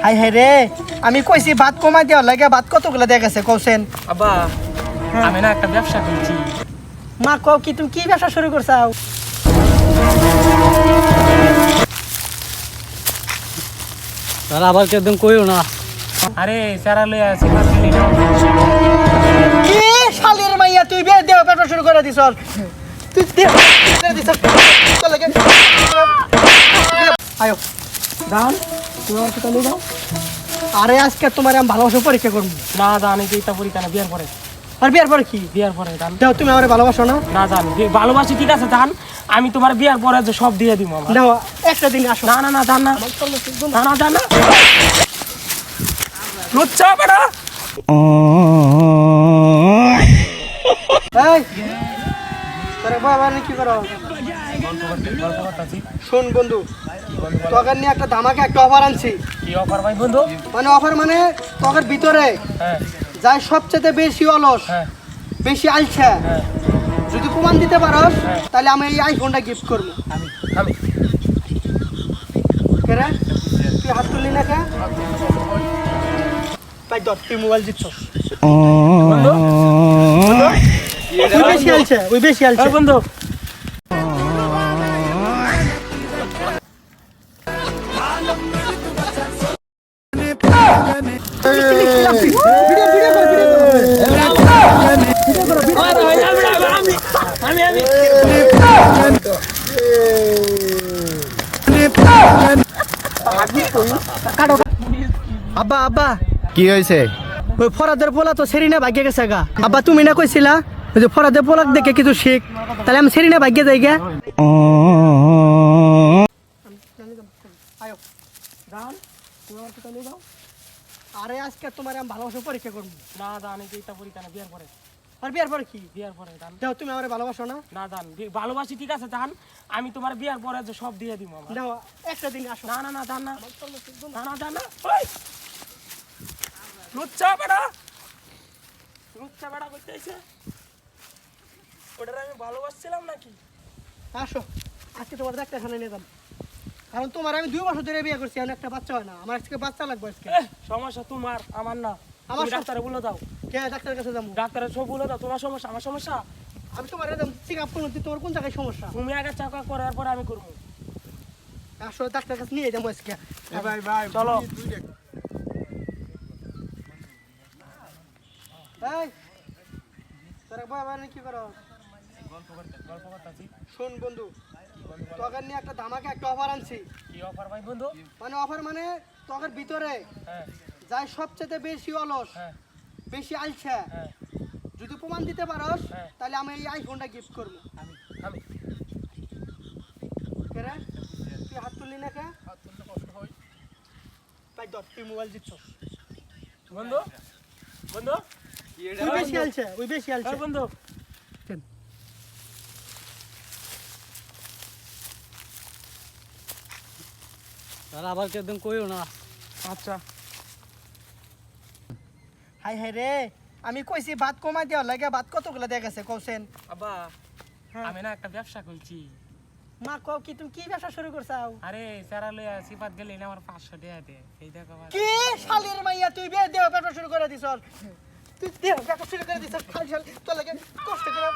High high রে, আমি কইছি ভাত কমাই দেওয়ার লাগে ভাত কতগুলো দেখা গেছে কৌছেন। আব্বা আমি না একটা ব্যবসা করছি। মা কও কি তুমি কি ব্যবসা শুরু করছাও? তারা আবার কেমন কইও না। আরে সারা লই আছে পাতলি না। কি শালির মাইয়া তুই বিয়ে দেও ব্যবসা শুরু করে দিছস। তুই দেও করে দিছস। চল লাগে। আয়ো। দান তুমি আমার কথা লই দাও। আরে আজকে তোমার আমি ভালোবাসা পরীক্ষা করব। না জানি যে এটা পরীক্ষা না বিয়ার পরে। আর বিয়ার পরে কি? বিয়ার পরে দান। দাও তুমি আমারে ভালোবাসো না? না জানি ভালোবাসি ঠিক আছে দান। আমি তোমার বিয়ার পরে যে সব দিয়ে দিব আমার। দাও একটা দিন আসো। না না না দান না। না না দান না। লুচ্চা বেটা। এই তোরে বাবা নি কি করো? গল্প করতেছি। শুন বন্ধু, তোকে নিয়ে একটা ধামাকা একটা অফার আনছি। কি অফার ভাই বন্ধু? মানে অফার মানে তোকের ভিতরে হ্যাঁ যাই সবচেয়ে বেশি অলস, হ্যাঁ বেশি আলছা, হ্যাঁ যদি প্রমাণ দিতে পারস হ্যাঁ। তাহলে আমি এই আইফোনটা গিফট করবো। আমি কে রে? তুই হাত তুললি না কে? তাই ধর তুই মোবাইল জিতছস। বন্ধু ওই বেশি আলছে, ওই বেশি আলছে। ওই বন্ধু ভিডিও ভিডিও কর, ভিডিও কর। আমি আমি আব্বা আব্বা কি হয়েছে? ওই ফরাদের পোলা তো সেরিনা ভাগ্যে গেছে গা। আব্বা তুমি না কইছিলা ওই যে ফরাদের পোলাক দেখে কিছু শিখ, তাহলে আমি সেরিনা ভাগ্যে যাই গা। আয়ো দান তুমি আমার কথা লই দাও। আরে আজকে তোমার আমি ভালোবাসা পরীক্ষা করবো। না জানি যে এটা পরীক্ষা না বিয়ার পরে। আর বিয়ার পরে কি? বিয়ার পরে দান। দাও তুমি আমারে ভালোবাসো না? না দান ভালোবাসি ঠিক আছে দান। আমি তোমার বিয়ার পরে যে সব দিয়ে দিব আমার। দাও একটা দিন আসো। না না না দান না। না না দান না। ওই লুচ্চা বেটা। লুচ্চা বেটা কইতেছে। ওটার আমি ভালোবাসছিলাম নাকি? আসো আজকে তোমার ডাক্তারখানায় নিয়ে যাম, কারণ তোমার আমি 2 বছর ধরে বিয়ে করছি, এখন একটা বাচ্চা হয় না। আমার আজকে বাচ্চা লাগবে আজকে। সমস্যা তোমার আমার না। আমার আমার ডাক্তারে বলে দাও। কে ডাক্তারের কাছে যাবো? ডাক্তারের সব বলে দাও তোমার সমস্যা আমার সমস্যা। আমি তোমার একদম চেক আপ করবো, তোমার কোন জায়গায় সমস্যা। তুমি আগে চাকা করার পরে আমি করবো। আসো ডাক্তারের কাছে নিয়ে যাবো আজকে। চলো এই তোরা বাবা নি কি করো? গল্প করতেছি। শোন বন্ধু, তোকে নিয়ে একটা ধামাকা একটা অফার আনছি। কি অফার ভাই বন্ধু? মানে অফার মানে তোকের ভিতরে হ্যাঁ যাই সবচেয়ে বেশি অলস, হ্যাঁ বেশি আলছা, হ্যাঁ যদি প্রমাণ দিতে পারস হ্যাঁ। তাহলে আমি এই আইফোনটা গিফট করবো। আমি কে রে? তুই হাত তুললি না কে? তাই ধর তুই মোবাইল জিতছস। বন্ধু বন্ধু ওই বেশি আলছে, ওই বেশি আলছে। ওই বন্ধু তারা আবার কেমন কইও না। আচ্ছা হাই হাই রে, আমি কইছি ভাত কমাই দেওয়ার লাগে ভাত কতগুলো দেখা গেছে কৌছেন। আব্বা হ্যাঁ। আমি না একটা ব্যবসা করছি। মা কও কি তুমি কি ব্যবসা শুরু করছাও? আরে সারা লই আছি পাত গেলে না আমার 500 টাকা দে। এই দেখো আমার। কি শালির মাইয়া তুই বিয়ে দেও ব্যবসা শুরু করে দিছস। তুই দেও ব্যবসা শুরু করে দিছস, খালি শালি তোর লাগে কষ্ট করে